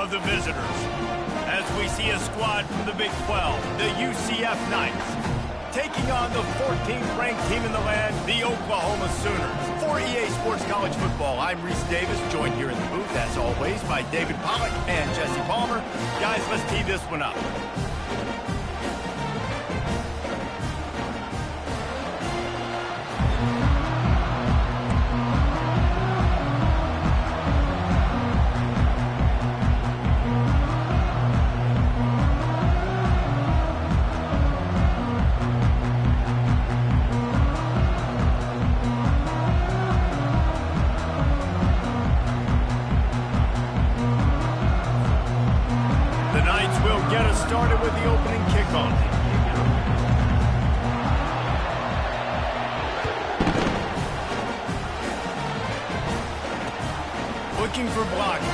of the visitors. As we see a squad from the Big 12, the UCF Knights, taking on the 14th ranked team in the land, the Oklahoma Sooners. For EA Sports College Football, I'm Reese Davis, joined here in the booth, as always, by David Pollack and Jesse Palmer. Guys, let's tee this one up. Started with the opening kickoff. Looking for blocking.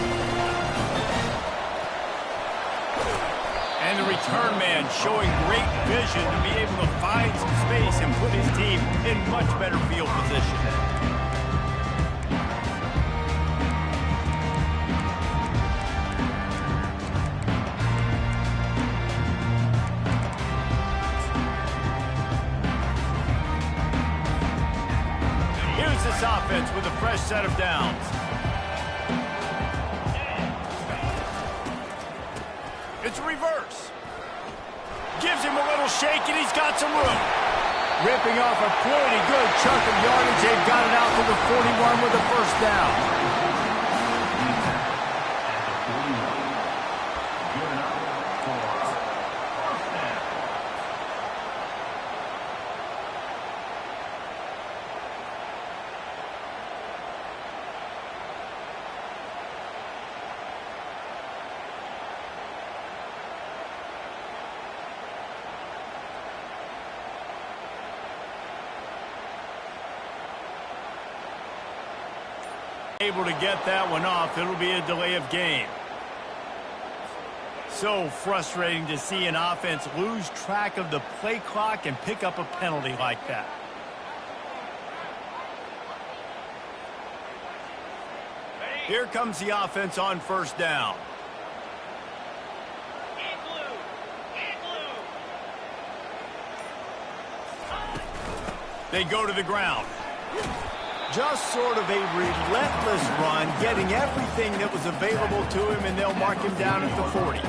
And the return man showing great vision to be able to find some space and put his team in much better field position. Offense with a fresh set of downs. It's a reverse. Gives him a little shake, and he's got some room. Ripping off a pretty good chunk of yardage. They've got it out to the 41 with a first down. Able to get that one off. It'll be a delay of game. So frustrating to see an offense lose track of the play clock and pick up a penalty like that. Here comes the offense on first down. They go to the ground. Just sort of a relentless run, getting everything that was available to him, and they'll mark him down at the 40.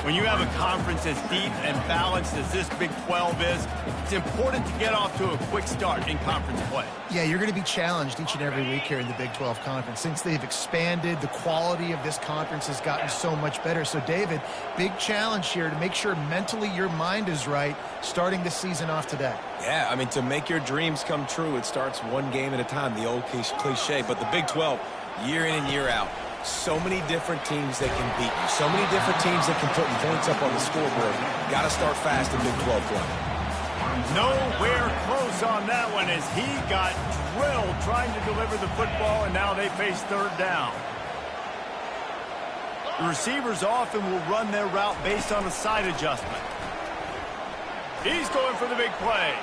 When you have a conference as deep and balanced as this Big 12 is, it's important to get off to a quick start in conference play. Yeah, you're going to be challenged each and every week here in the Big 12 Conference. Since they've expanded, the quality of this conference has gotten so much better. So, David, big challenge here to make sure mentally your mind is right starting the season off today. Yeah, I mean, to make your dreams come true, it starts one game at a time, the old cliche. But the Big 12, year in and year out, so many different teams that can beat you, so many different teams that can put points up on the scoreboard. Got to start fast in Big 12 play. Nowhere close on that one as he got drilled trying to deliver the football, and now they face third down. The receivers often will run their route based on a side adjustment. He's going for the big play.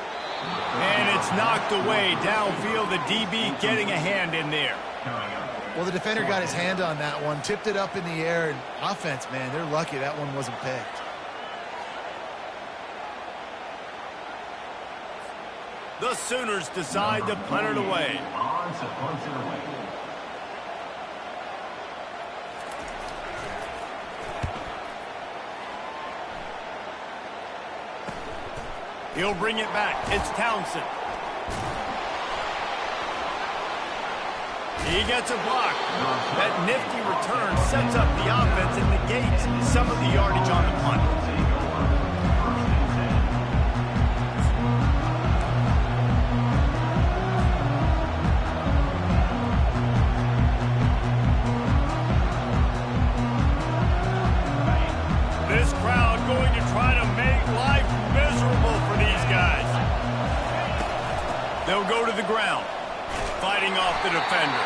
And it's knocked away downfield. The DB getting a hand in there. Well, the defender got his hand on that one, tipped it up in the air, and offense, man, they're lucky that one wasn't picked. The Sooners decide to punt it away. He'll bring it back. It's Townsend. He gets a block. That nifty return sets up the offense and negates some of the yardage on the punt. This crowd going to try to make life miserable for these guys. They'll go to the ground, fighting off the defender.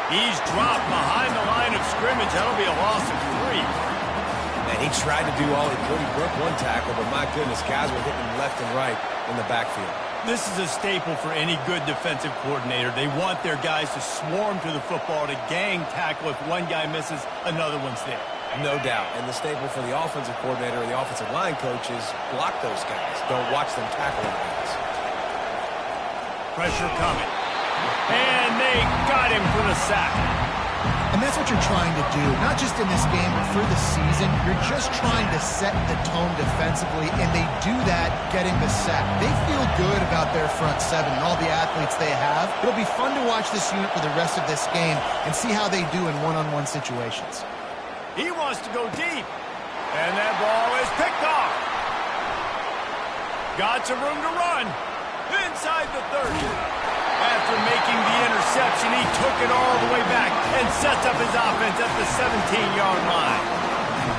He's dropped behind the line of scrimmage. That'll be a loss of 3. And he tried to do all he could. He broke one tackle, but my goodness, guys were hitting left and right in the backfield. This is a staple for any good defensive coordinator. They want their guys to swarm to the football, to gang tackle. If one guy misses, another one's there. No doubt. And the staple for the offensive coordinator or the offensive line coach is block those guys. Don't watch them tackle them guys. Pressure coming. And they got him for the sack. And that's what you're trying to do, not just in this game, but for the season. You're just trying to set the tone defensively, and they do that getting the sack. They feel good about their front seven and all the athletes they have. It'll be fun to watch this unit for the rest of this game and see how they do in one-on-one situations. He wants to go deep. And that ball is picked off. Got some room to run. Inside the 30. After making the interception, he took it all the way back and sets up his offense at the 17-yard line.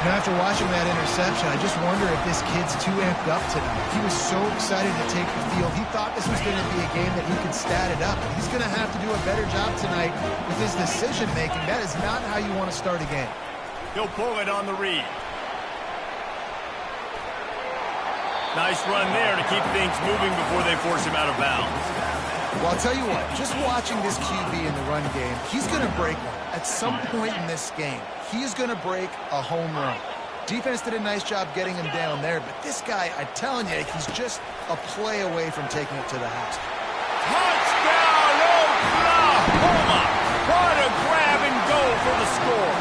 Now, after watching that interception, I just wonder if this kid's too amped up tonight. He was so excited to take the field. He thought this was going to be a game that he could stat it up. He's going to have to do a better job tonight with his decision-making. That is not how you want to start a game. He'll pull it on the read. Nice run there to keep things moving before they force him out of bounds. Well, I'll tell you what, just watching this QB in the run game, he's going to break one. At some point in this game, he is going to break a home run. Defense did a nice job getting him down there, but this guy, I'm telling you, he's just a play away from taking it to the house. Touchdown, Oklahoma! What a grab and go for the score.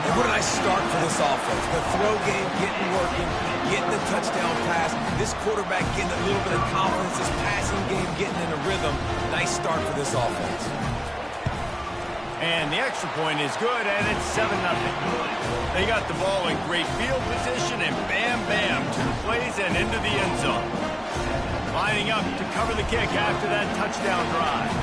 And what did I start for this offense? The throw game getting working, getting the touchdown pass. This quarterback getting a little bit of confidence. This passing game getting in a rhythm. Nice start for this offense. And the extra point is good, and it's 7-0. They got the ball in great field position, and bam, bam, 2 plays and into the end zone. Lining up to cover the kick after that touchdown drive.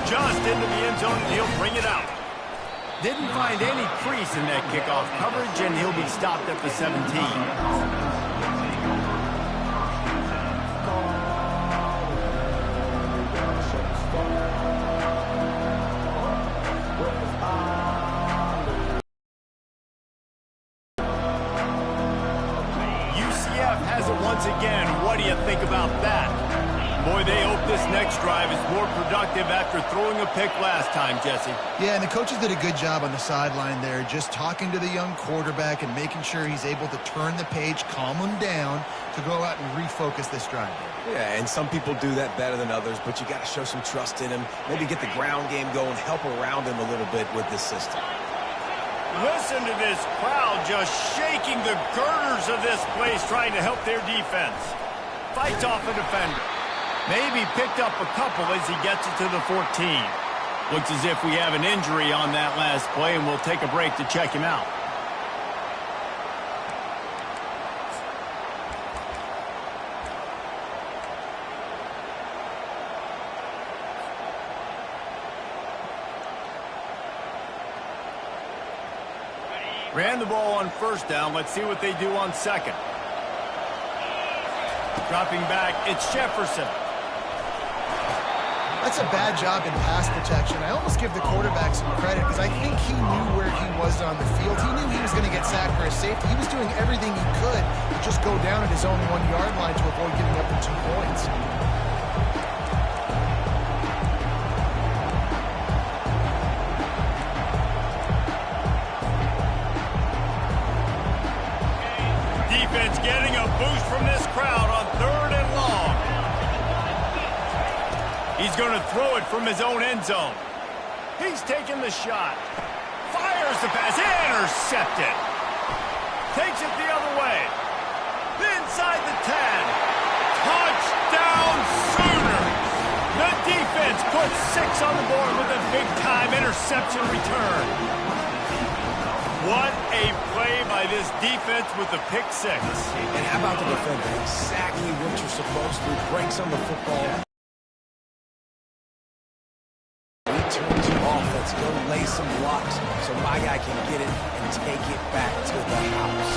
Just into the end zone, and he'll bring it out. Didn't find any crease in that kickoff coverage, and he'll be stopped at the 17. UCF has it once again. What do you think about that? Boy, they hope this next drive is more productive after throwing a pick last time, Jesse. Yeah, and the coaches did a good job on the sideline there, just talking to the young quarterback and making sure he's able to turn the page, calm him down, to go out and refocus this drive. Yeah, and some people do that better than others, but you got to show some trust in him. Maybe get the ground game going, help around him a little bit with this system. Listen to this crowd just shaking the girders of this place, trying to help their defense. Fights off a defender. Maybe picked up a couple as he gets it to the 14. Looks as if we have an injury on that last play, and we'll take a break to check him out. Ran the ball on first down. Let's see what they do on second. Dropping back, it's Jefferson. That's a bad job in pass protection. I almost give the quarterback some credit because I think he knew where he was on the field. He knew he was going to get sacked for a safety. He was doing everything he could to just go down at his own 1-yard line to avoid giving up the 2 points. Defense getting a boost from this crowd on 3rd and long. He's going to throw it from his own end zone. He's taking the shot. Fires the pass. Intercepted. Takes it the other way. Inside the 10. Touchdown Sooners. The defense puts 6 on the board with a big-time interception return. What a play by this defense with the pick 6. And how about the defender? Exactly what you're supposed to. Breaks on the football. Return to offense. Go lay some blocks so my guy can get it and take it back to the house.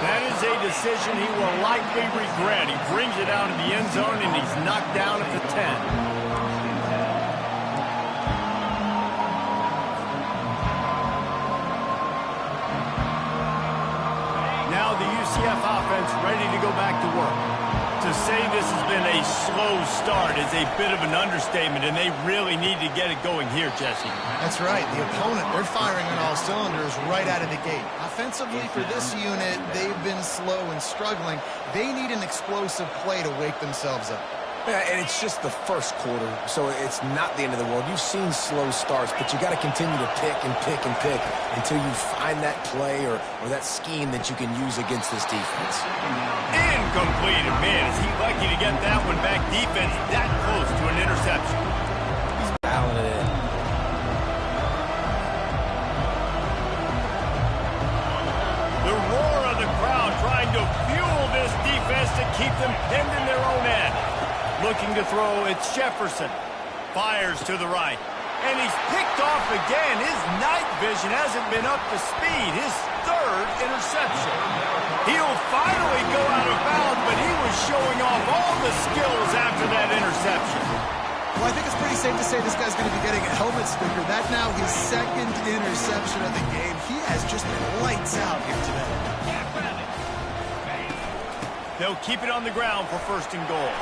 That is a decision he will likely regret. He brings it out of the end zone, and he's knocked down at the 10. Now the UCF offense ready to go back to work. say this has been a slow start is a bit of an understatement, and they really need to get it going here, Jesse. That's right. The opponent, they're firing on all cylinders right out of the gate. Offensively, for this unit, they've been slow and struggling. They need an explosive play to wake themselves up. Yeah, and it's just the first quarter, so it's not the end of the world. You've seen slow starts, but you got to continue to pick and pick and pick until you find that play or that scheme that you can use against this defense. Incomplete. Man, is he lucky to get that one back. Defense that close to an interception. He's dialing it in. The roar of the crowd trying to fuel this defense to keep them pinned in their own end. Looking to throw, it's Jefferson. Fires to the right. And he's picked off again. His night vision hasn't been up to speed. His third interception. He'll finally go out of bounds, but he was showing off all the skills after that interception. Well, I think it's pretty safe to say this guy's going to be getting a helmet sticker. That's now his second interception of the game. He has just been lights out here today. They'll keep it on the ground for first and goal.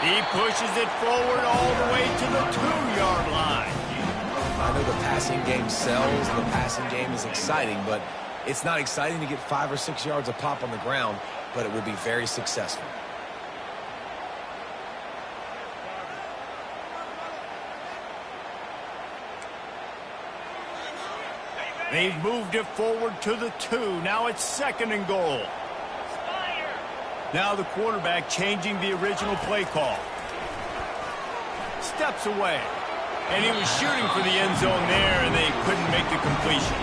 He pushes it forward all the way to the 2-yard line. I know the passing game sells, the passing game is exciting, but it's not exciting to get 5 or 6 yards a pop on the ground, but it would be very successful. They've moved it forward to the 2. Now it's second and goal. Now the quarterback changing the original play call. Steps away. And he was shooting for the end zone there, and they couldn't make the completion.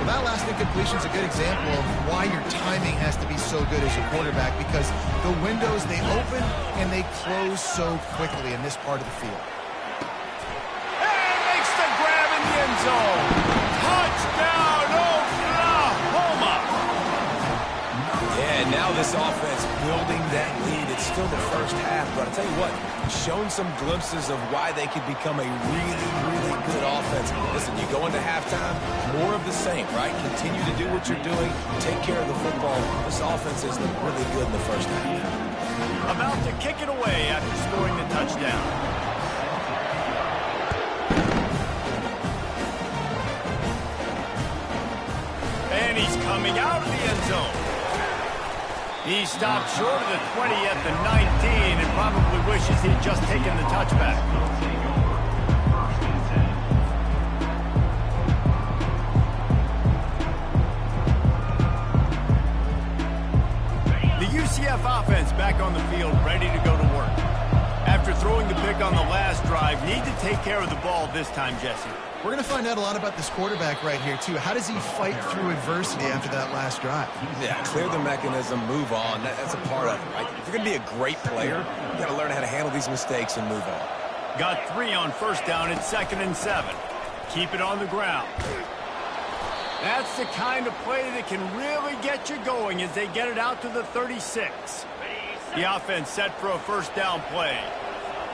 Well, that last incompletion is a good example of why your timing has to be so good as a quarterback, because the windows, they open and they close so quickly in this part of the field. And makes the grab in the end zone. Touchdown, Oklahoma! Yeah, now this offense building that lead. It's still the first half, but I'll tell you what, shown some glimpses of why they could become a really, really good offense. Listen, you go into halftime, more of the same, right? Continue to do what you're doing, take care of the football. This offense has looked really good in the first half. About to kick it away after scoring the touchdown. And he's coming out of the end zone. He stopped short of the 20 at the 19 and probably wishes he'd just taken the touchback. The UCF offense back on the field, ready to go to work. After throwing the pick on the last drive, need to take care of the ball this time, Jesse. We're going to find out a lot about this quarterback right here, too. How does he fight through adversity after that last drive? Yeah, clear the mechanism, move on. That's a part of it, right? If you're going to be a great player, you got to learn how to handle these mistakes and move on. Got 3 on first down. It's 2nd and 7. Keep it on the ground. That's the kind of play that can really get you going as they get it out to the 36. The offense set for a first down play.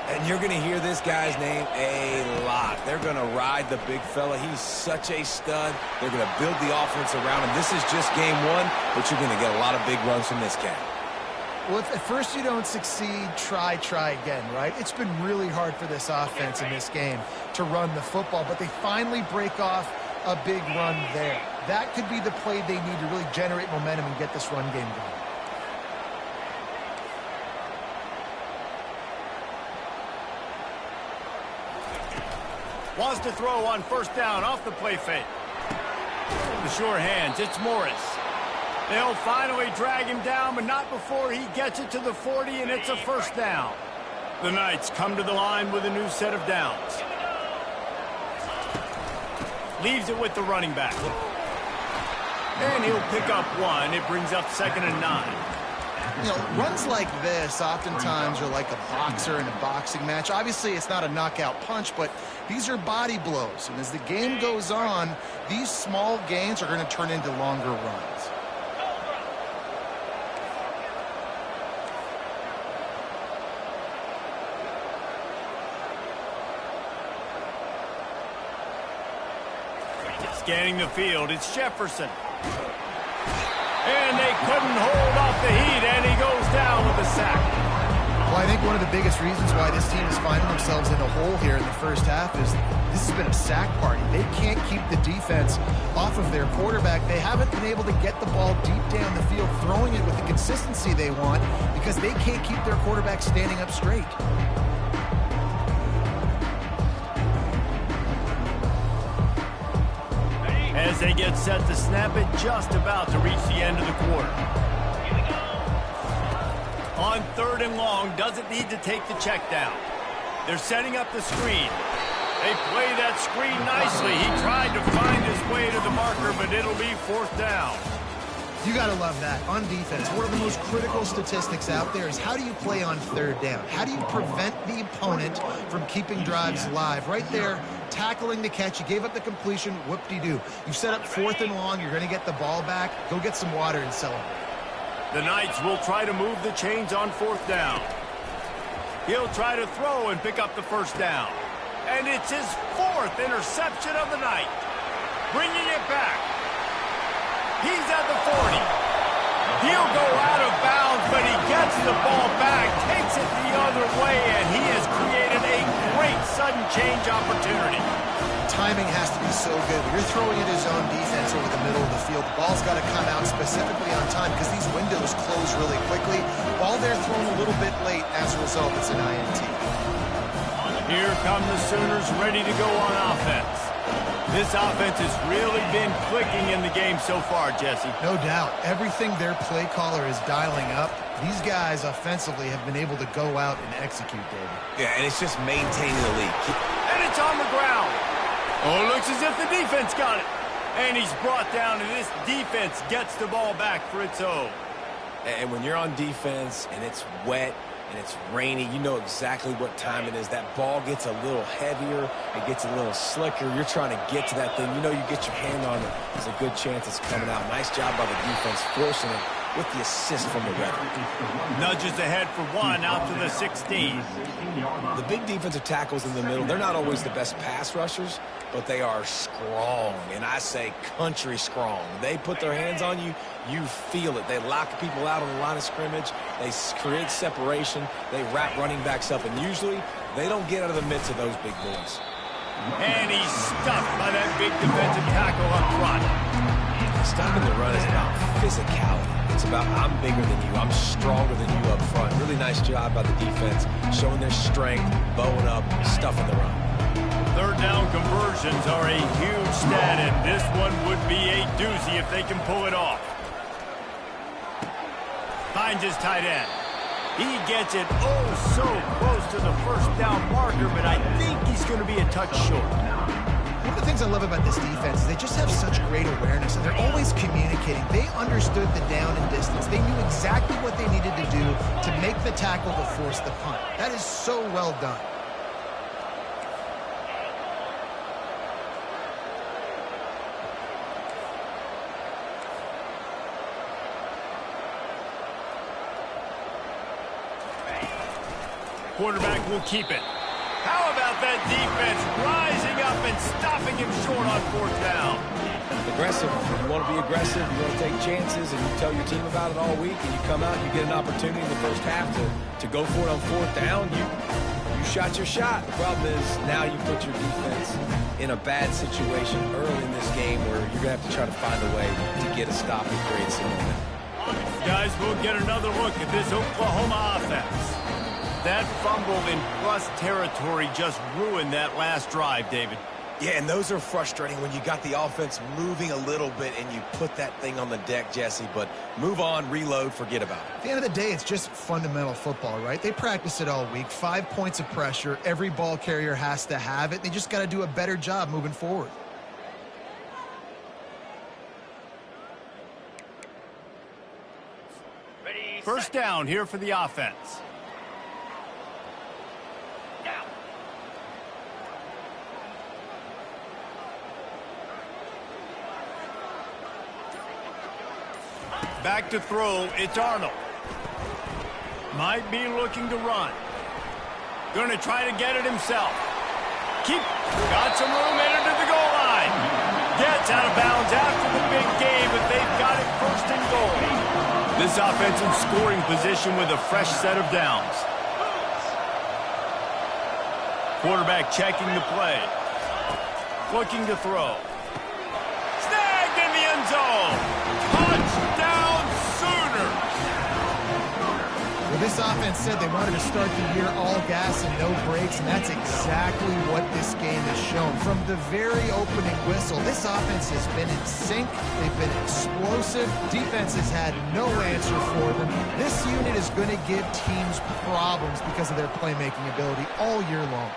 And you're going to hear this guy's name a lot. They're going to ride the big fella. He's such a stud. They're going to build the offense around him. This is just game 1, but you're going to get a lot of big runs from this guy. Well, if at first you don't succeed, try again, right? It's been really hard for this offense in this game to run the football, but they finally break off a big run there. That could be the play they need to really generate momentum and get this run game going. Wants to throw on first down off the play fake. The sure hands, it's Morris. They'll finally drag him down, but not before he gets it to the 40, and it's a first down. The Knights come to the line with a new set of downs. Leaves it with the running back. And he'll pick up 1. It brings up 2nd and 9. You know, runs like this oftentimes are like a boxer in a boxing match. Obviously, it's not a knockout punch, but these are body blows. And as the game goes on, these small gains are going to turn into longer runs. Scanning the field, it's Jefferson. And they couldn't hold off the heat, and he goes down with a sack. one of the biggest reasons why this team is finding themselves in a hole here in the first half is this has been a sack party. They can't keep the defense off of their quarterback. They haven't been able to get the ball deep down the field, throwing it with the consistency they want because they can't keep their quarterback standing up straight. As they get set to snap it, just about to reach the end of the quarter. On 3rd and long, doesn't need to take the check down. They're setting up the screen. They play that screen nicely. He tried to find his way to the marker, but it'll be 4th down. You got to love that. On defense, one of the most critical statistics out there is how do you play on 3rd down? How do you prevent the opponent from keeping drives live? Right there, tackling the catch. You gave up the completion. Whoop-de-doo. You set up 4th and long. You're going to get the ball back. Go get some water and celebrate. The Knights will try to move the chains on 4th down. He'll try to throw and pick up the 1st down. And it's his 4th interception of the night. Bringing it back. He's at the 40. He'll go out of bounds, but he gets the ball back, takes it the other way, and he has created a great sudden change opportunity. Timing has to be so good. When you're throwing at his own defense over the middle of the field, the ball's got to come out specifically on time because these windows close really quickly. Ball there thrown a little bit late. As a result, it's an INT. Here come the Sooners ready to go on offense. This offense has really been clicking in the game so far, Jesse. No doubt. Everything their play caller is dialing up, these guys offensively have been able to go out and execute, David. Yeah, and it's just maintaining the lead. And it's on the ground. Oh, looks as if the defense got it. And he's brought down, and this defense gets the ball back for its own. And when you're on defense and it's wet and it's rainy, you know exactly what time it is. That ball gets a little heavier. It gets a little slicker. You're trying to get to that thing. You know you get your hand on it. There's a good chance it's coming out. Nice job by the defense forcing it with the assist from the ref. Nudges ahead for 1 out to the 16. The big defensive tackles in the middle, they're not always the best pass rushers, but they are strong, and I say country strong. They put their hands on you, you feel it. They lock people out on the line of scrimmage. They create separation. They wrap running backs up, and usually they don't get out of the midst of those big boys. And he's stuffed by that big defensive tackle up front. Stopping the run is about physicality. It's about I'm bigger than you. I'm stronger than you up front. Really nice job by the defense, showing their strength, bowing up, stuffing the run. 3rd down conversions are a huge stat, and this one would be a doozy if they can pull it off. Finds his tight end. He gets it oh so close to the 1st down marker, but I think he's going to be a touch short. One of the things I love about this defense is they just have such great awareness, and they're always communicating. They understood the down and distance. They knew exactly what they needed to do to make the tackle to force the punt. That is so well done. Quarterback will keep it. How about that defense rising up and stopping him short on 4th down? Aggressive. You want to be aggressive. You want to take chances, and you tell your team about it all week, and you come out and you get an opportunity in the first half to go for it on 4th down. You shot your shot. The problem is now you put your defense in a bad situation early in this game where you're going to have to try to find a way to get a stop and create some momentum. Guys, we'll get another look at this Oklahoma offense. That fumble in plus territory just ruined that last drive, David. Yeah, and those are frustrating when you got the offense moving a little bit and you put that thing on the deck, Jesse. But move on, reload, forget about it. At the end of the day, it's just fundamental football, right? They practice it all week. 5 points of pressure. Every ball carrier has to have it. They just got to do a better job moving forward. First down here for the offense. Back to throw, it's Arnold. Might be looking to run. Going to try to get it himself. Got some room headed to the goal line. Gets out of bounds after the big game, but they've got it 1st and goal. This offense in scoring position with a fresh set of downs. Quarterback checking the play. Looking to throw. Snagged in the end zone. Touchdown Sooners. Well, this offense said they wanted to start the year all gas and no brakes, and that's exactly what this game has shown. From the very opening whistle, this offense has been in sync. They've been explosive. Defense has had no answer for them. This unit is going to give teams problems because of their playmaking ability all year long.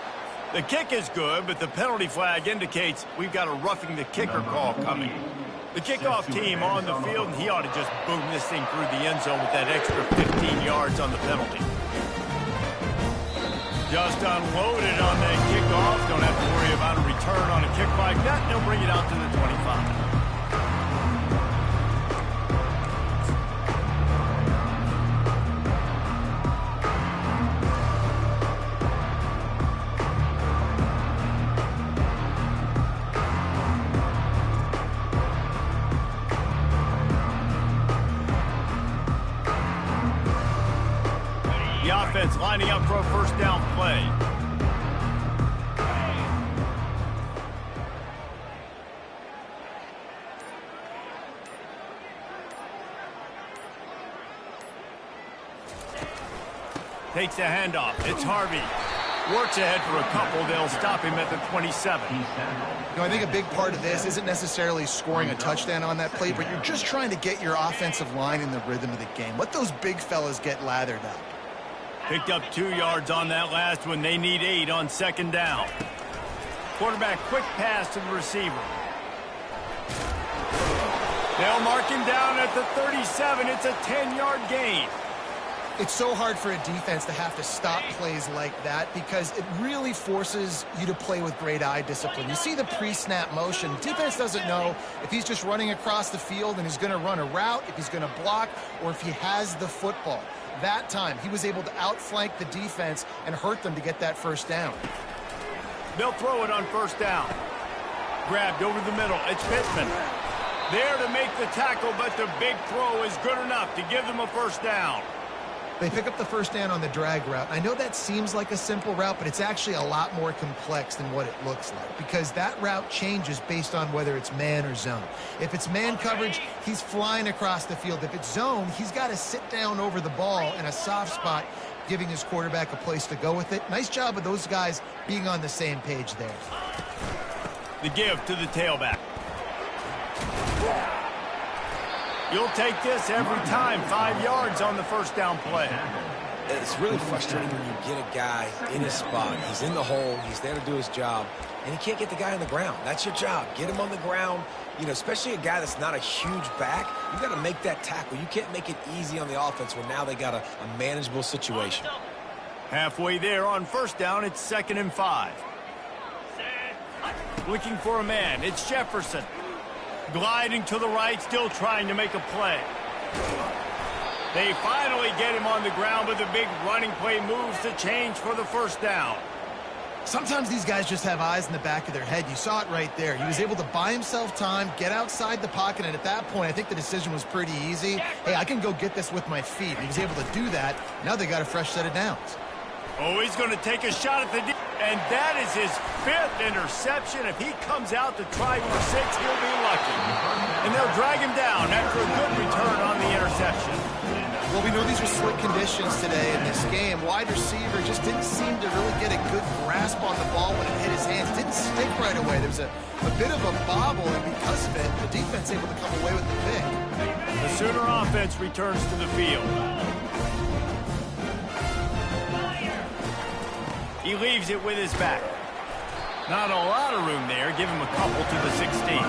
The kick is good, but the penalty flag indicates we've got a roughing the kicker call coming. The kickoff team on the field, and he ought to just boom this thing through the end zone with that extra 15 yards on the penalty. Just unloaded on that kickoff. Don't have to worry about a return on a kick like that. They'll bring it out to the 25. The offense lining up for a first down play. Takes the handoff. It's Harvey. Works ahead for a couple. They'll stop him at the 27. You know, I think a big part of this isn't necessarily scoring a touchdown on that play, but you're just trying to get your offensive line in the rhythm of the game. Let those big fellas get lathered up. Picked up 2 yards on that last one. They need 8 on second down. Quarterback quick pass to the receiver. They'll mark him down at the 37. It's a 10-yard gain. It's so hard for a defense to have to stop plays like that because it really forces you to play with great eye discipline. You see the pre-snap motion. Defense doesn't know if he's just running across the field and he's going to run a route, if he's going to block, or if he has the football. That time, he was able to outflank the defense and hurt them to get that first down. They'll throw it on first down. Grabbed over the middle. It's Pittman. There to make the tackle, but the big throw is good enough to give them a first down. They pick up the first down on the drag route. I know that seems like a simple route, but it's actually a lot more complex than what it looks like because that route changes based on whether it's man or zone. If it's man coverage, he's flying across the field. If it's zone, he's got to sit down over the ball in a soft spot, giving his quarterback a place to go with it. Nice job of those guys being on the same page there. The give to the tailback. You'll take this every time. 5 yards on the first down play. It's really frustrating when you get a guy in his spot. He's in the hole. He's there to do his job. And you can't get the guy on the ground. That's your job. Get him on the ground. You know, especially a guy that's not a huge back. You got to make that tackle. You can't make it easy on the offense when now they got a manageable situation. Halfway there on first down. It's 2nd and 5. Looking for a man. It's Jefferson. Gliding to the right, still trying to make a play. They finally get him on the ground, but the big running play moves to change for the first down. Sometimes these guys just have eyes in the back of their head. You saw it right there. He was able to buy himself time, get outside the pocket, and at that point, I think the decision was pretty easy. Hey, I can go get this with my feet. He was able to do that. Now they got a fresh set of downs. Oh, he's going to take a shot at the D. And that is his 5th interception. If he comes out to try for 6, he'll be lucky. And they'll drag him down after a good return on the interception. Well, we know these were slick conditions today in this game. Wide receiver just didn't seem to really get a good grasp on the ball when it hit his hands. Didn't stick right away. There was a bit of a bobble, and because of it, the defense able to come away with the pick. The Sooner offense returns to the field. He leaves it with his back. Not a lot of room there. Give him a couple to the 16.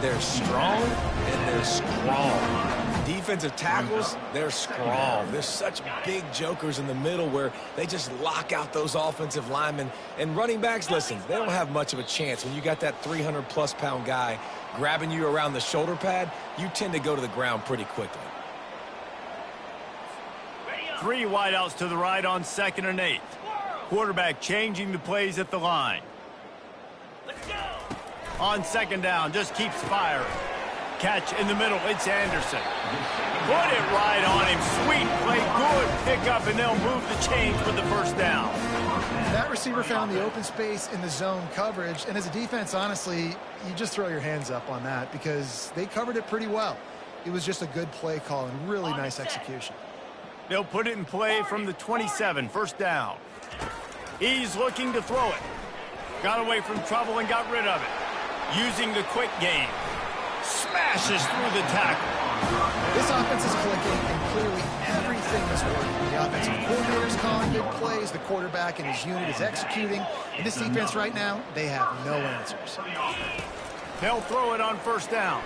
They're strong and they're strong. Defensive tackles, they're strong. They're such big jokers in the middle where they just lock out those offensive linemen. And running backs, listen, they don't have much of a chance. When you got that 300-plus pound guy grabbing you around the shoulder pad, you tend to go to the ground pretty quickly. 3 wideouts to the right on 2nd and 8. Quarterback changing the plays at the line. On 2nd down, just keeps firing. Catch in the middle, it's Anderson. Put it right on him. Sweet play, good pickup, and they'll move the chains with the first down. That receiver found the open space in the zone coverage, and as a defense, honestly, you just throw your hands up on that because they covered it pretty well. It was just a good play call and really nice execution. They'll put it in play from the 27, first down. He's looking to throw it. Got away from trouble and got rid of it. Using the quick game. Smashes through the tackle. This offense is clicking, and clearly everything is working. The offensive coordinator is calling big plays. The quarterback and his unit is executing. And this defense right now, they have no answers. They'll throw it on first down.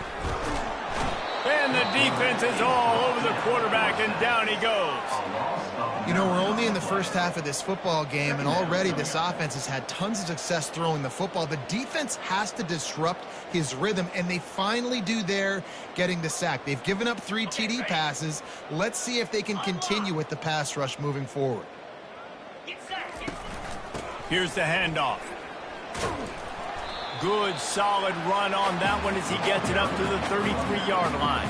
And the defense is all over the quarterback, and down he goes. You know, we're only in the first half of this football game, and already this offense has had tons of success throwing the football. The defense has to disrupt his rhythm, and they finally do there, getting the sack. They've given up 3 TD passes. Let's see if they can continue with the pass rush moving forward. Here's the handoff. Good, solid run on that one as he gets it up to the 33-yard line.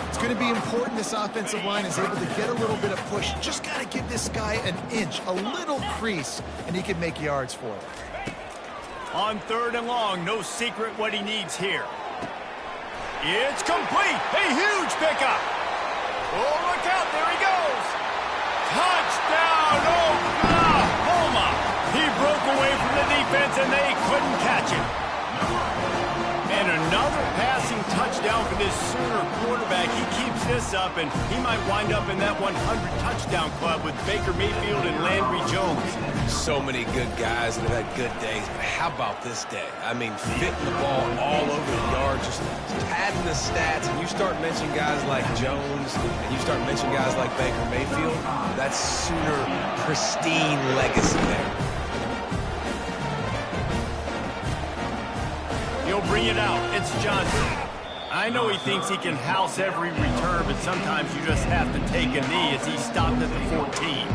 It's going to be important this offensive line is able to get a little bit of push. Just got to give this guy an inch, a little crease, and he can make yards for it. On 3rd and long, no secret what he needs here. It's complete. A huge pickup. Oh, look out. There he goes. Touchdown, Oklahoma. He broke away from the defense, and they couldn't catch him. And another passing touchdown for this Sooner quarterback. He keeps this up, and he might wind up in that 100-touchdown club with Baker Mayfield and Landry Jones. So many good guys that have had good days, but how about this day? I mean, fitting the ball all over the yard, just padding the stats, and you start mentioning guys like Jones, and you start mentioning guys like Baker Mayfield, that's Sooner pristine legacy there. He'll bring it out. It's Johnson. I know he thinks he can house every return, but sometimes you just have to take a knee as he stopped at the 14.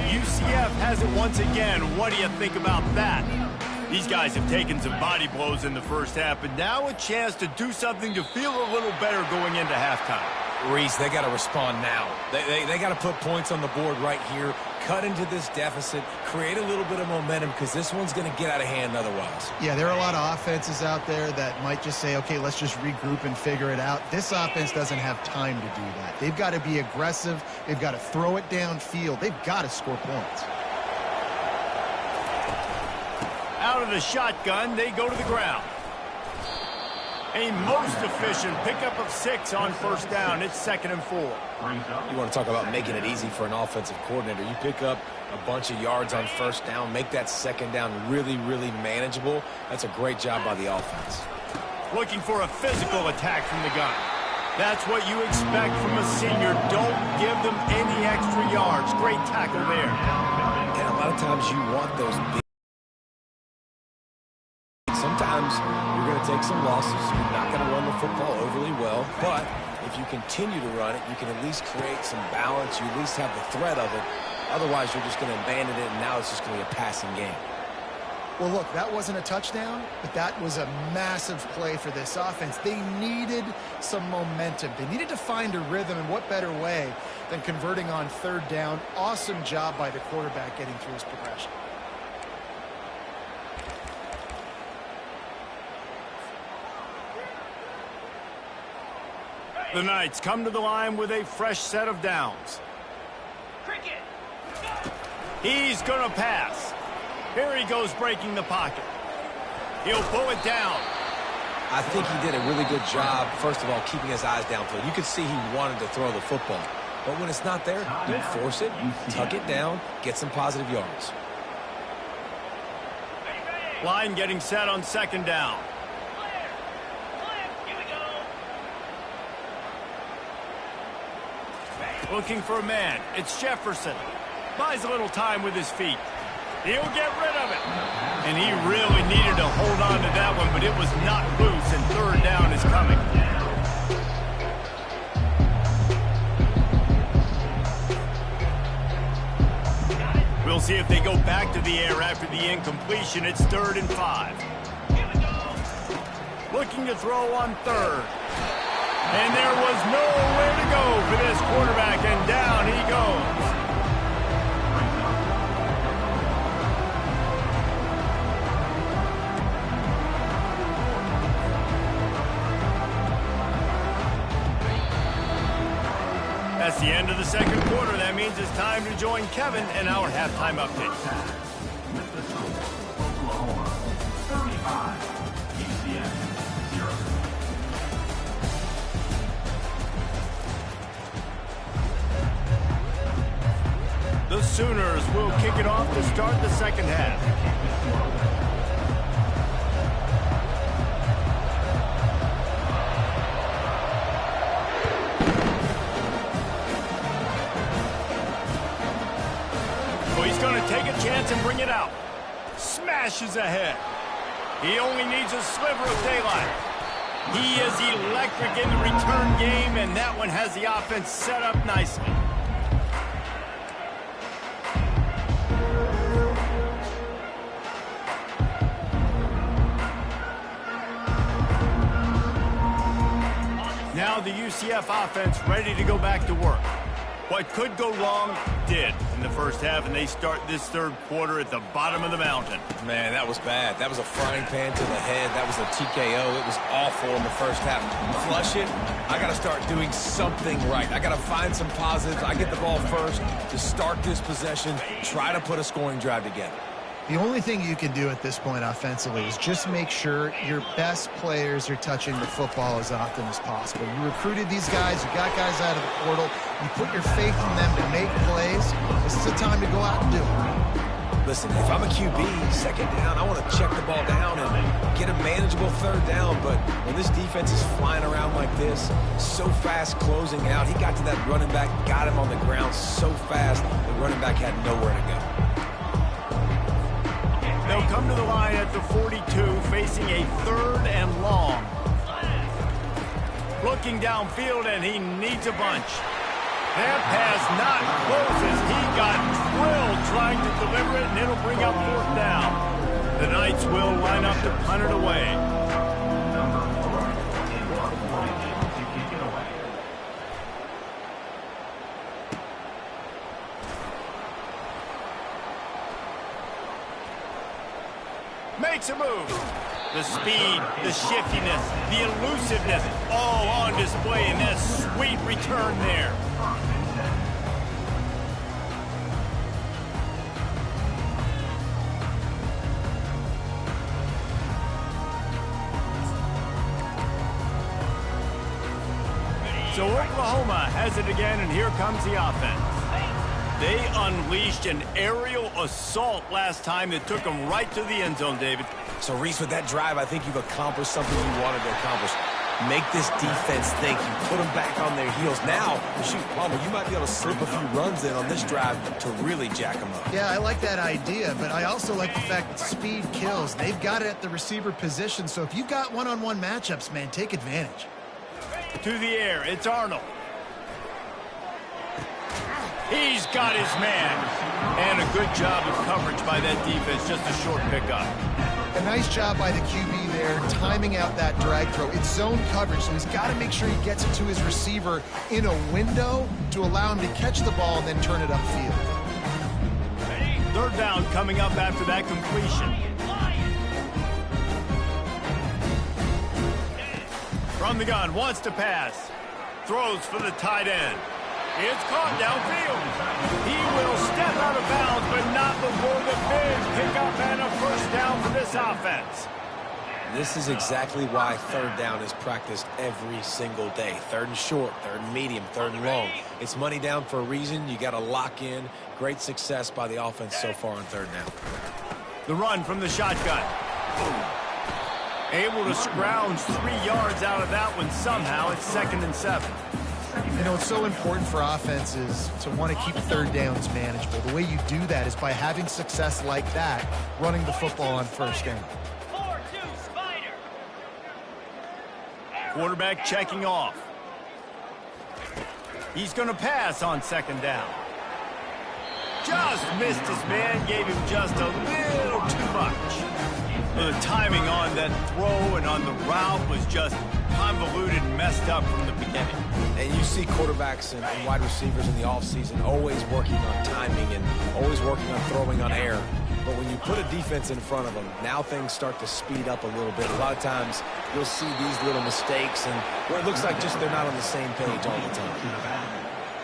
UCF has it once again. What do you think about that? These guys have taken some body blows in the first half, but now a chance to do something to feel a little better going into halftime. Reese, they got to respond now. They got to put points on the board right here, cut into this deficit, create a little bit of momentum because this one's going to get out of hand otherwise. Yeah, there are a lot of offenses out there that might just say, okay, let's just regroup and figure it out. This offense doesn't have time to do that. They've got to be aggressive. They've got to throw it downfield. They've got to score points. Out of the shotgun, they go to the ground. A most efficient pickup of 6 on first down. It's 2nd and 4. You want to talk about making it easy for an offensive coordinator. You pick up a bunch of yards on first down, make that 2nd down really, really manageable. That's a great job by the offense. Looking for a physical attack from the gun. That's what you expect from a senior. Don't give them any extra yards. Great tackle there. And a lot of times you want those big. Sometimes you're going to take some losses. You're not going to run the football overly well. But if you continue to run it, you can at least create some balance. You at least have the threat of it. Otherwise, you're just going to abandon it, and now it's just going to be a passing game. Well, look, that wasn't a touchdown, but that was a massive play for this offense. They needed some momentum. They needed to find a rhythm, and what better way than converting on 3rd down. Awesome job by the quarterback getting through his progression. The Knights come to the line with a fresh set of downs. He's going to pass. Here he goes breaking the pocket. He'll pull it down. I think he did a really good job, first of all, keeping his eyes downfield. You could see he wanted to throw the football. But when it's not there, don't force it. Tuck it down. Get some positive yards. Line getting set on 2nd down. Looking for a man. It's Jefferson. Buys a little time with his feet. He'll get rid of it. And he really needed to hold on to that one, but it was not loose, and 3rd down is coming. see if they go back to the air after the incompletion. It's 3rd and 5. Looking to throw on 3rd. And there was nowhere to go for this quarterback, and down he goes. That's the end of the second quarter. That means it's time to join Kevin in our halftime update. Oklahoma, 35, UCF, 0. The Sooners will kick it off to start the second half. He's going to take a chance and bring it out. Smashes ahead. He only needs a sliver of daylight. He is electric in the return game, and that one has the offense set up nicely. Now the UCF offense ready to go back to work. What could go wrong did in the first half, and they start this third quarter at the bottom of the mountain. Man, that was bad. That was a frying pan to the head. That was a TKO. It was awful in the first half. Flush it. I got to start doing something right. I got to find some positives. I get the ball first to start this possession, try to put a scoring drive together. The only thing you can do at this point offensively is just make sure your best players are touching the football as often as possible. You recruited these guys. You got guys out of the portal. You put your faith in them to make plays. This is the time to go out and do it. Listen, if I'm a QB, second down, I want to check the ball down and get a manageable third down. But when this defense is flying around like this, so fast closing out, he got to that running back, got him on the ground so fast, the running back had nowhere to go. They'll come to the line at the 42, facing a 3rd and long. Looking downfield, and he needs a bunch. That pass not close as he got drilled trying to deliver it, and it'll bring up 4th down. The Knights will line up to punt it away. Makes a move. The speed, the shiftiness, the elusiveness, all on display in that sweet return there. So Oklahoma has it again, and here comes the offense. They unleashed an aerial assault last time that took them right to the end zone, David. So, Reese, with that drive, I think you've accomplished something you wanted to accomplish. Make this defense think. You put them back on their heels. Now, shoot, Palmer, you might be able to slip a few runs in on this drive to really jack them up. Yeah, I like that idea, but I also like the fact that speed kills. They've got it at the receiver position, so if you've got one-on-one matchups, man, take advantage. To the air, it's Arnold. He's got his man. And a good job of coverage by that defense, just a short pickup. A nice job by the QB there, timing out that drag throw. It's zone coverage, so he's got to make sure he gets it to his receiver in a window to allow him to catch the ball and then turn it upfield. 3rd down coming up after that completion. From the gun, wants to pass. Throws for the tight end. It's caught downfield. He will step out of bounds, but not before the big pickup and a 1st down for this offense. This is exactly why 3rd down is practiced every single day. 3rd and short, 3rd and medium, 3rd and long. It's money down for a reason. You got to lock in. Great success by the offense so far on 3rd down. The run from the shotgun. Able to scrounge 3 yards out of that one somehow. It's 2nd and 7. You know, it's so important for offenses to want to keep 3rd downs manageable. The way you do that is by having success like that, running the football on 1st down. Quarterback checking off. He's going to pass on 2nd down. just missed his man, gave him just a little too much. The timing on that throw and on the route was just convoluted and messed up from the beginning. And you see quarterbacks and wide receivers in the offseason always working on timing and always working on throwing on air. But when you put a defense in front of them, now things start to speed up a little bit. A lot of times you'll see these little mistakes and where it looks like just they're not on the same page all the time.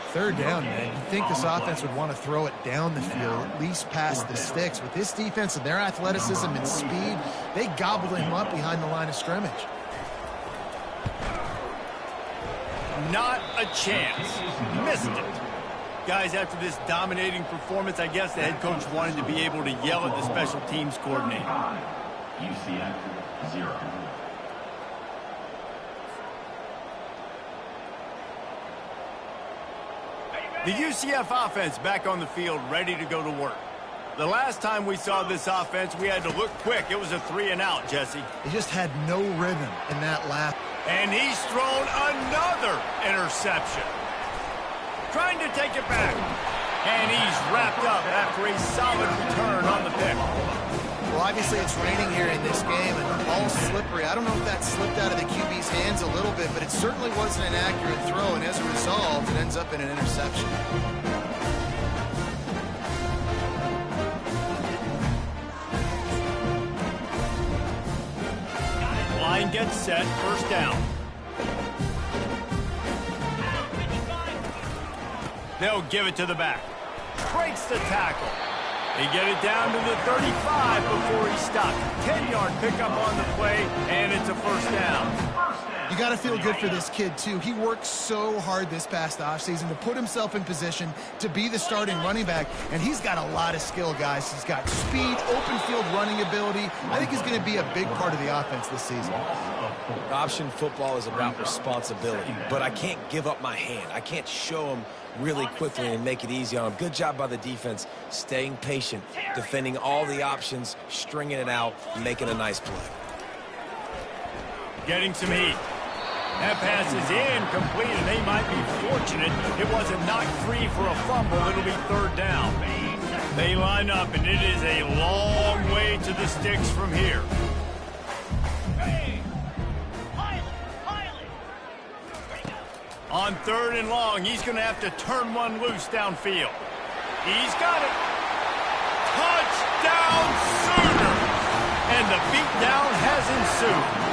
Third down, man. You'd think this offense would want to throw it down the field, at least past the sticks. With this defense and their athleticism and speed, they gobbled him up behind the line of scrimmage. Not a chance. Missed it. Guys, after this dominating performance, I guess the head coach wanted to be able to yell at the special teams coordinator. UCF 0. The UCF offense back on the field, ready to go to work. The last time we saw this offense, we had to look quick. It was a 3-and-out, Jesse. He just had no rhythm in that last. And he's thrown another interception. Trying to take it back. And he's wrapped up after a solid return on the pick. Well, obviously it's raining here in this game, and the ball's slippery. I don't know if that slipped out of the QB's hands a little bit, but it certainly wasn't an accurate throw, and as a result, it ends up in an interception. Line gets set, first down. They'll give it to the back. Breaks the tackle. They get it down to the 35 before he stops. 10-yard pickup on the play, and it's a first down. You got to feel good for this kid, too. He worked so hard this past offseason to put himself in position to be the starting running back, and he's got a lot of skill, guys. He's got speed, open field running ability. I think he's going to be a big part of the offense this season. Option football is about responsibility, but I can't give up my hand. I can't show him really quickly and make it easy on him. Good job by the defense, staying patient, defending all the options, stringing it out, making a nice play. Getting some heat. That pass is incomplete, and they might be fortunate it wasn't knocked free for a fumble. It'll be third down. They line up, and it is a long way to the sticks from here. On third and long, he's going to have to turn one loose downfield. He's got it. Touchdown Sooners! And the beatdown has ensued.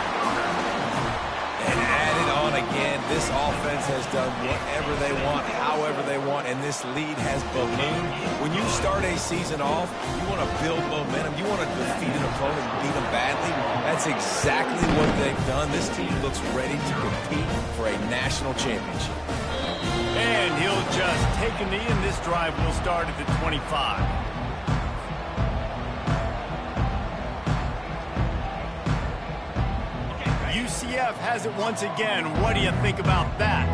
And added on again, this offense has done whatever they want, however they want, and this lead has ballooned. When you start a season off, you want to build momentum. You want to defeat an opponent and beat them badly. That's exactly what they've done. This team looks ready to compete for a national championship. And he'll just take a knee, and this drive will start at the 25. UCF has it once again. What do you think about that?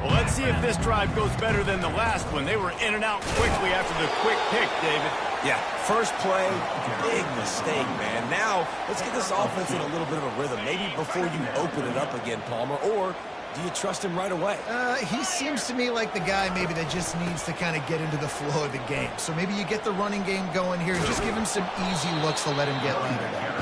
Well, let's see if this drive goes better than the last one. They were in and out quickly after the quick pick, David. Yeah, first play, big mistake, man. Now, let's get this offense in a little bit of a rhythm. Maybe before you open it up again, Palmer, or do you trust him right away? He seems to me like the guy maybe that just needs to kind of get into the flow of the game. So maybe you get the running game going here and just give him some easy looks to let him get landed on.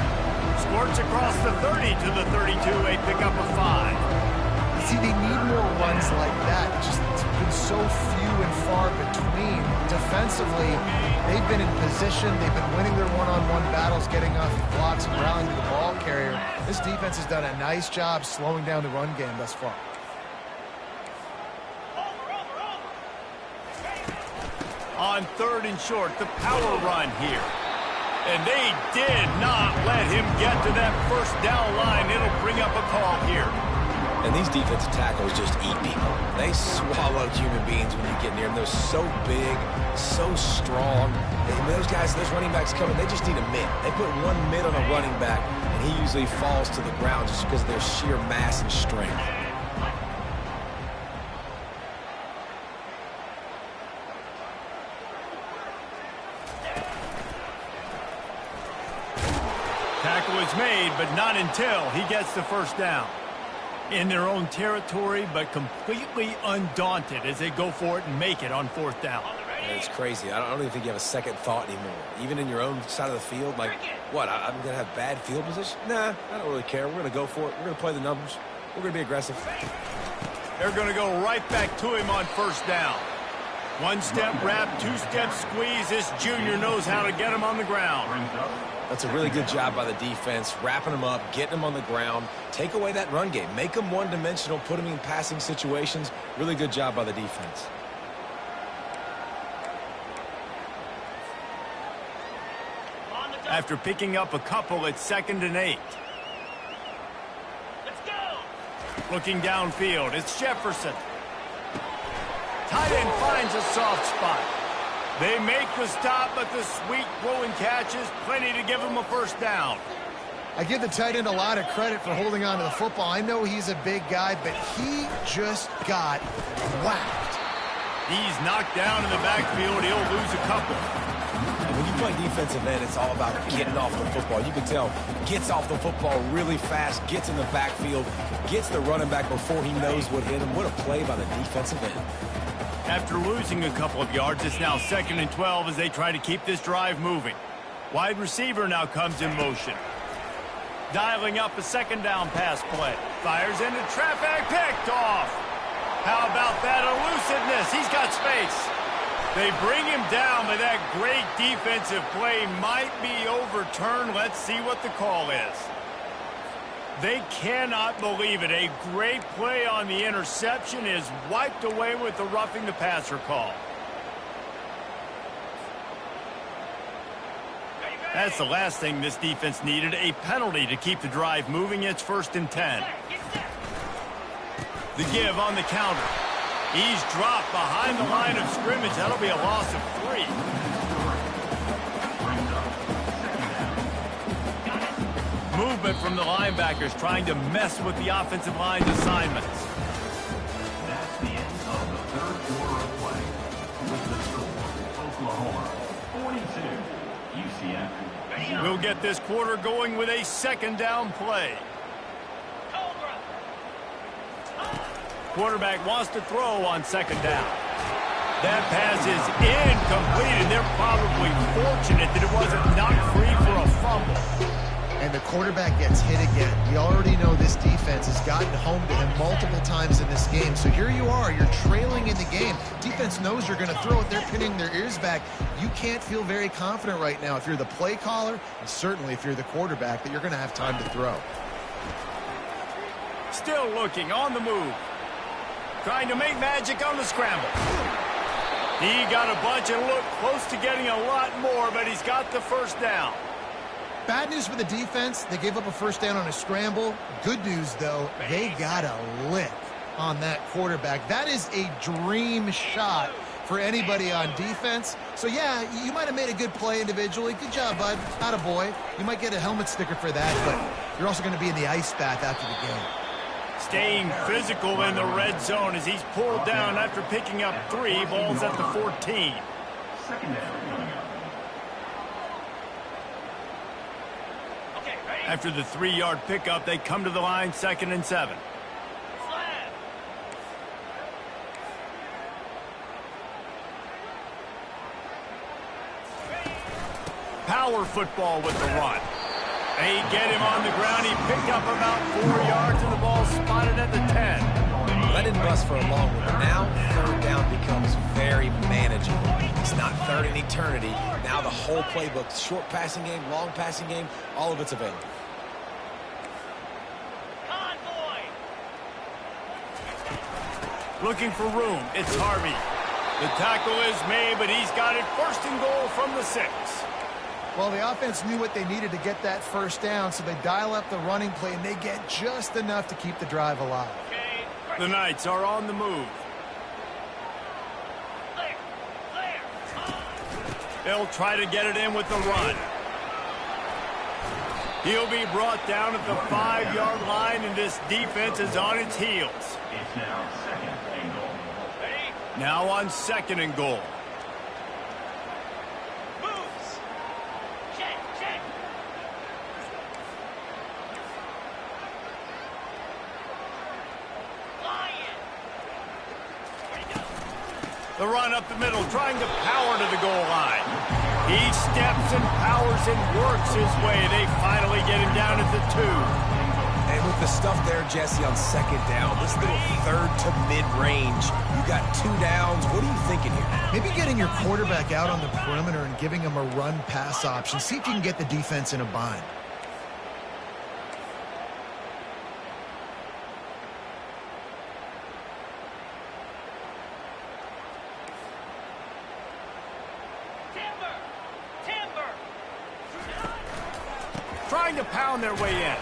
Squirts across the 30 to the 32, a pickup of 5. See, they need more runs like that. It's been so few and far between. Defensively, they've been in position. They've been winning their one-on-one battles, getting off blocks and rallying to the ball carrier. This defense has done a nice job slowing down the run game thus far. On third and short, the power run here. And they did not let him get to that first down line. It'll bring up a call here. And these defensive tackles just eat people. They swallow human beings when you get near them. They're so big, so strong. And those guys, those running backs coming, they just need a mid. They put one mid on a running back, and he usually falls to the ground just because of their sheer mass and strength. Tackle is made, but not until he gets the first down. In their own territory, but completely undaunted as they go for it and make it on 4th down. Yeah, it's crazy. I don't even think you have a second thought anymore. Even in your own side of the field, like, what, I'm going to have bad field position? Nah, I don't really care. We're going to go for it. We're going to play the numbers. We're going to be aggressive. They're going to go right back to him on 1st down. 1-step wrap, 2-step squeeze. This junior knows how to get him on the ground. That's a really good job by the defense, wrapping them up, getting them on the ground. Take away that run game. Make them one-dimensional, put them in passing situations. Really good job by the defense. After picking up a couple, it's 2nd and 8. Let's go. Looking downfield, it's Jefferson. Tight end finds a soft spot. They make the stop, but the sweet throw and catch is plenty to give them a 1st down. I give the tight end a lot of credit for holding on to the football. I know he's a big guy, but he just got whacked. He's knocked down in the backfield. He'll lose a couple. And when you play defensive end, it's all about getting off the football. You can tell, gets off the football really fast, gets in the backfield, gets the running back before he knows what hit him. What a play by the defensive end. After losing a couple of yards, it's now 2nd and 12 as they try to keep this drive moving. Wide receiver now comes in motion. Dialing up a 2nd down pass play. Fires into traffic, picked off. How about that elusiveness? He's got space. They bring him down, but that great defensive play might be overturned. Let's see what the call is. They cannot believe it. A great play on the interception is wiped away with the roughing the passer call. That's the last thing this defense needed, a penalty to keep the drive moving. It's 1st and 10. The give on the counter. He's dropped behind the line of scrimmage. That'll be a loss of 3. Movement from the linebackers trying to mess with the offensive line's assignments. That's the end of the 3rd quarter of play. With the score, Oklahoma 42, UCF 0. We'll get this quarter going with a 2nd down play. Quarterback wants to throw on 2nd down. That pass is incomplete, and they're probably fortunate that it wasn't knocked free for a fumble. And the quarterback gets hit again. We already know this defense has gotten home to him multiple times in this game. So here you are, you're trailing in the game. Defense knows you're going to throw it. They're pinning their ears back. You can't feel very confident right now if you're the play caller, and certainly if you're the quarterback, that you're going to have time to throw. Still looking on the move. Trying to make magic on the scramble. He got a bunch and looked close to getting a lot more, but he's got the 1st down. Bad news for the defense. They gave up a 1st down on a scramble. Good news, though, they got a lick on that quarterback. That is a dream shot for anybody on defense. So, yeah, you might have made a good play individually. Good job, bud. Attaboy. You might get a helmet sticker for that, but you're also going to be in the ice bath after the game. Staying physical in the red zone as he's pulled down after picking up 3. Ball's at the 14. 2nd down coming up. After the 3-yard pickup, they come to the line, 2nd and 7. Power football with the run. They get him on the ground. He picked up about 4 yards, and the ball spotted at the 10. That didn't bust for a long one, but now 3rd down becomes very manageable. It's not 3rd in eternity. Now the whole playbook, short passing game, long passing game, all of it's available. Looking for room. It's Harvey. The tackle is made, but he's got it 1st and goal from the 6. Well, the offense knew what they needed to get that 1st down, so they dial up the running play, and they get just enough to keep the drive alive. The Knights are on the move. They'll try to get it in with the run. He'll be brought down at the 5-yard line, and this defense is on its heels. It's now 2nd and goal. Now on 2nd and goal. Moves. Check, check. The run up the middle, trying to power to the goal line. He steps and powers and works his way. They finally get him down at the 2. And with the stuff there, Jesse, on second down, this little third to mid-range, you got 2 downs. What are you thinking here? Maybe getting your quarterback out on the perimeter and giving him a run-pass option. See if you can get the defense in a bind. Trying to pound their way in.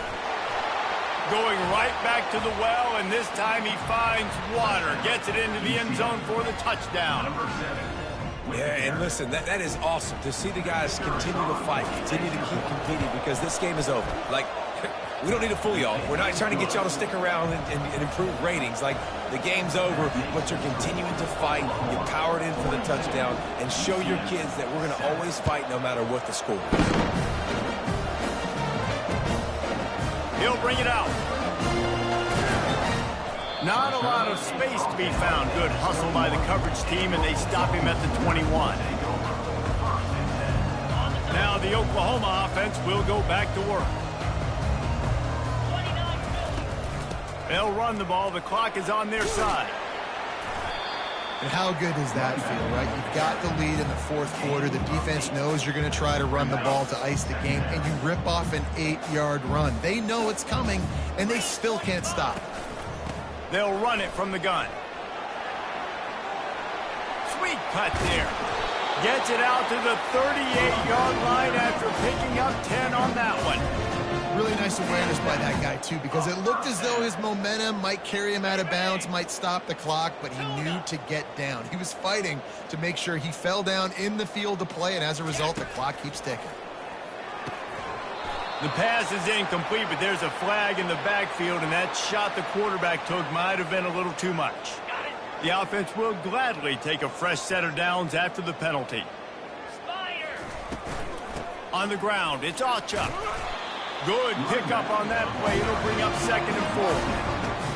Going right back to the well, and this time he finds water. Gets it into the end zone for the touchdown. Yeah, and listen, that is awesome to see the guys continue to fight, continue to keep competing, because this game is over. Like, we don't need to fool y'all. We're not trying to get y'all to stick around and improve ratings. Like, the game's over, but you're continuing to fight. You powered in for the touchdown, and show your kids that we're going to always fight no matter what the score is. He'll bring it out. Not a lot of space to be found. Good hustle by the coverage team, and they stop him at the 21. Now the Oklahoma offense will go back to work. They'll run the ball. The clock is on their side. And how good does that feel, right? You've got the lead in the fourth quarter. The defense knows you're going to try to run the ball to ice the game, and you rip off an 8-yard run. They know it's coming, and they still can't stop. They'll run it from the gun. Sweet cut there. Gets it out to the 38-yard line after picking up 10 on that one. Really nice awareness by that guy, too, because it looked as though his momentum might carry him out of bounds, might stop the clock, but he knew to get down. He was fighting to make sure he fell down in the field to play, and as a result, the clock keeps ticking. The pass is incomplete, but there's a flag in the backfield, and that shot the quarterback took might have been a little too much. The offense will gladly take a fresh set of downs after the penalty. On the ground, it's Acha. Good pickup on that play. It'll bring up 2nd and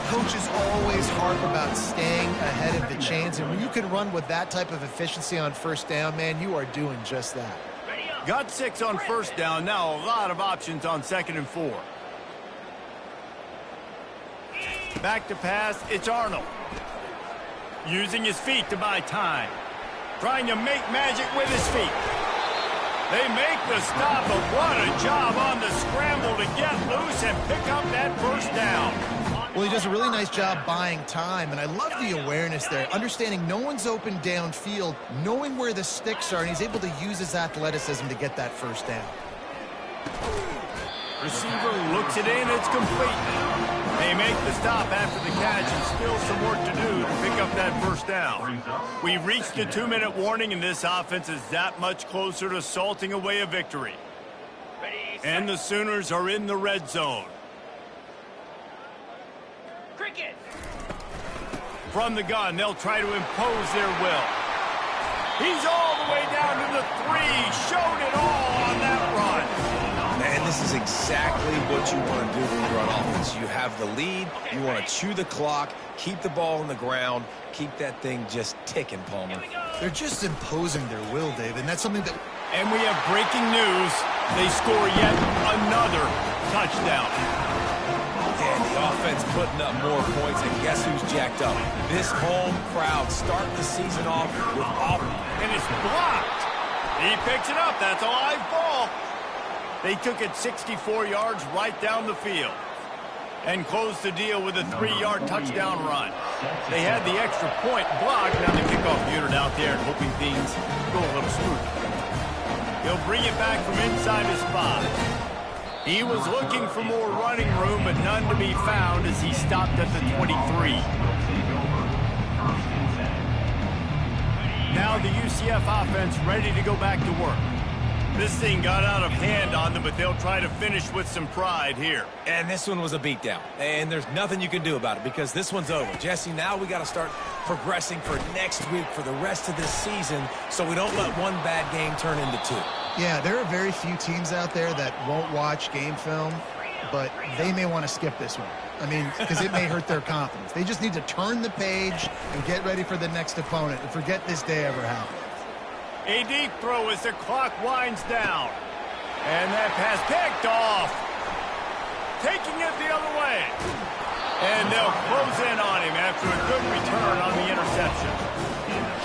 4. Coaches always harp about staying ahead of the chains, and when you can run with that type of efficiency on first down, man, you are doing just that. Got 6 on first down. Now a lot of options on 2nd and 4. Back to pass. It's Arnold. Using his feet to buy time. Trying to make magic with his feet. They make the stop, but what a job on the scramble to get loose and pick up that first down. Well, he does a really nice job buying time, and I love the awareness there, understanding no one's open downfield, knowing where the sticks are, and he's able to use his athleticism to get that first down. Receiver looks it in, it's complete. They make the stop after the catch, and still some work to do to pick up that first down. We've reached the 2-minute warning, and this offense is that much closer to salting away a victory. And the Sooners are in the red zone. Cricket. From the gun, they'll try to impose their will. He's all the way down to the 3. Showed it all on that run. And this is exactly what you want to do when you run offense. You have the lead. You want to chew the clock, keep the ball on the ground, keep that thing just ticking, Palmer. They're just imposing their will, David, and that's something that... And we have breaking news. They score yet another touchdown. And the offense putting up more points, and guess who's jacked up? This home crowd starting the season off with Auburn. And it's blocked. He picks it up. That's a live ball. They took it 64 yards right down the field and closed the deal with a 3-yard touchdown run. They had the extra point blocked. Now the kickoff unit out there hoping things go a little smoother. He'll bring it back from inside his spot. He was looking for more running room, but none to be found as he stopped at the 23. Now the UCF offense ready to go back to work. This thing got out of hand on them, but they'll try to finish with some pride here. And this one was a beatdown. And there's nothing you can do about it because this one's over. Jesse, now we got to start progressing for next week for the rest of this season so we don't let one bad game turn into 2. Yeah, there are very few teams out there that won't watch game film, but they may want to skip this one. I mean, because it may hurt their confidence. They just need to turn the page and get ready for the next opponent and forget this day ever happened. A deep throw as the clock winds down. And that pass picked off. Taking it the other way. And they'll close in on him after a good return on the interception.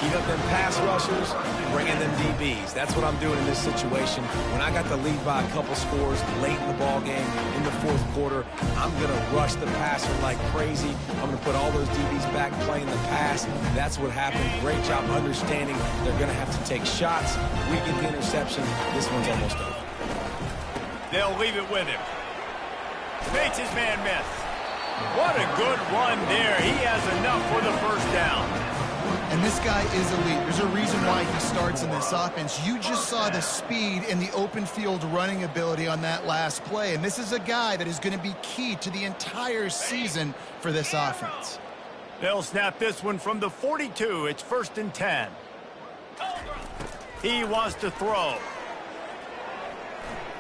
Keep up them pass rushers, bring in them DBs. That's what I'm doing in this situation. When I got the lead by a couple scores late in the ball game, in the fourth quarter, I'm going to rush the passer like crazy. I'm going to put all those DBs back playing the pass. That's what happened. Great job understanding they're going to have to take shots. We get the interception. This one's almost over. They'll leave it with him. Makes his man miss. What a good run there. He has enough for the first down. And this guy is elite. There's a reason why he starts in this offense. You just saw the speed and the open field running ability on that last play. And this is a guy that is going to be key to the entire season for this offense. They'll snap this one from the 42. It's 1st and 10. He wants to throw.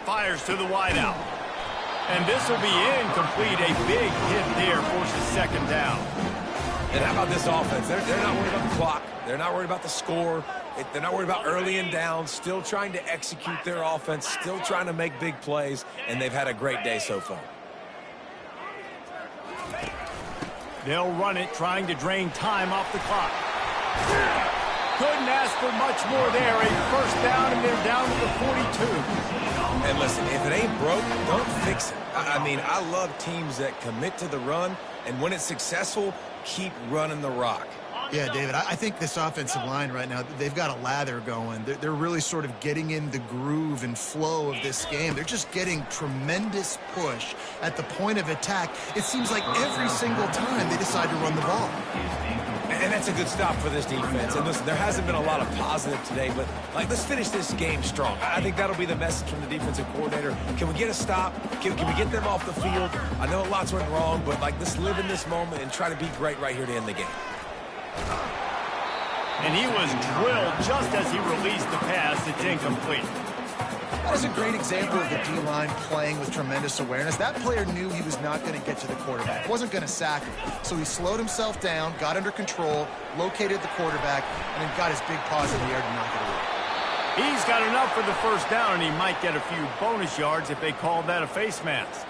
Fires to the wideout. And this will be incomplete. A big hit there forces second down. And how about this offense? They're not worried about the clock. They're not worried about the score. They're not worried about early and down. Still trying to execute their offense. Still trying to make big plays. And they've had a great day so far. They'll run it, trying to drain time off the clock. Couldn't ask for much more there. A first down, and they're down to the 42. And listen, if it ain't broke, don't fix it. I mean, I love teams that commit to the run, and when it's successful, keep running the rock. Yeah, David, I think this offensive line right now, they've got a lather going. They're really sort of getting in the groove and flow of this game. They're just getting tremendous push at the point of attack. It seems like every single time they decide to run the ball. And that's a good stop for this defense. And listen, there hasn't been a lot of positive today, but let's finish this game strong. I think that'll be the message from the defensive coordinator. Can we get a stop? Can we get them off the field? I know lots went wrong, but let's live in this moment and try to be great right here to end the game. And he was drilled just as he released the pass. It's incomplete. That is a great example of the D-line playing with tremendous awareness. That player knew he was not going to get to the quarterback. Wasn't going to sack him. So he slowed himself down, got under control, located the quarterback, and then got his big paws in the air to knock it away. He's got enough for the first down, and he might get a few bonus yards if they call that a face mask.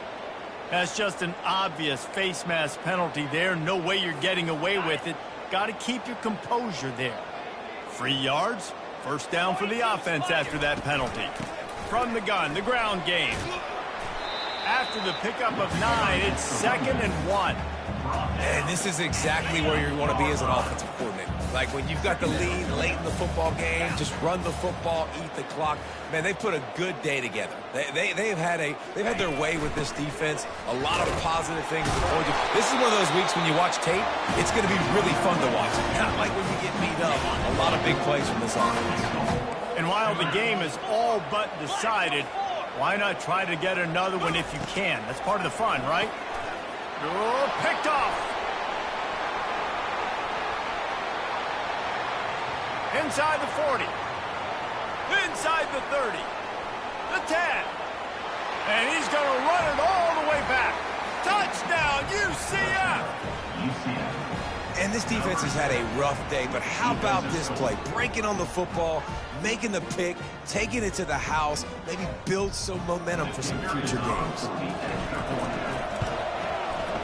That's just an obvious face mask penalty there. No way you're getting away with it. Got to keep your composure there. 3 yards. First down for the offense after that penalty. From the gun, the ground game. After the pickup of 9, it's 2nd and 1. And this is exactly where you want to be as an offensive coordinator. Like when you've got the lead late in the football game, just run the football, eat the clock. Man, they put a good day together. They've had their way with this defense. A lot of positive things. This is one of those weeks when you watch tape, it's going to be really fun to watch. Not like when you get beat up. A lot of big plays from this offense. And while the game is all but decided, why not try to get another one if you can? That's part of the fun, right? Oh, picked off. Inside the 40. Inside the 30. The 10. And he's going to run it all the way back. Touchdown, UCF! And this defense has had a rough day, but how about this play? Breaking on the football, making the pick, taking it to the house, maybe build some momentum for some future games.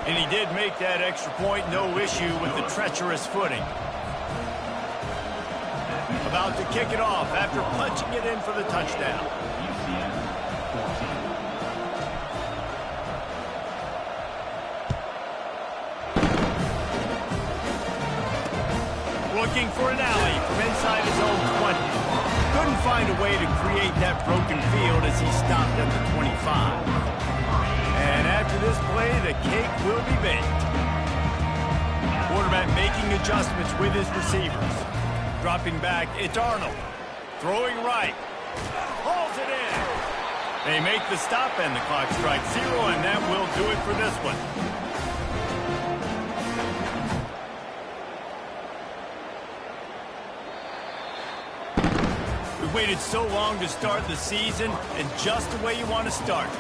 And he did make that extra point, no issue with the treacherous footing. About to kick it off after punching it in for the touchdown. Looking for an alley from inside his own 20. Couldn't find a way to create that broken field as he stopped at the 25. And after this play, the cake will be baked. Quarterback making adjustments with his receivers. Dropping back, it's Arnold. Throwing right. Hauls it in. They make the stop and the clock strikes 0, and that will do it for this one. We waited so long to start the season, and just the way you want to start.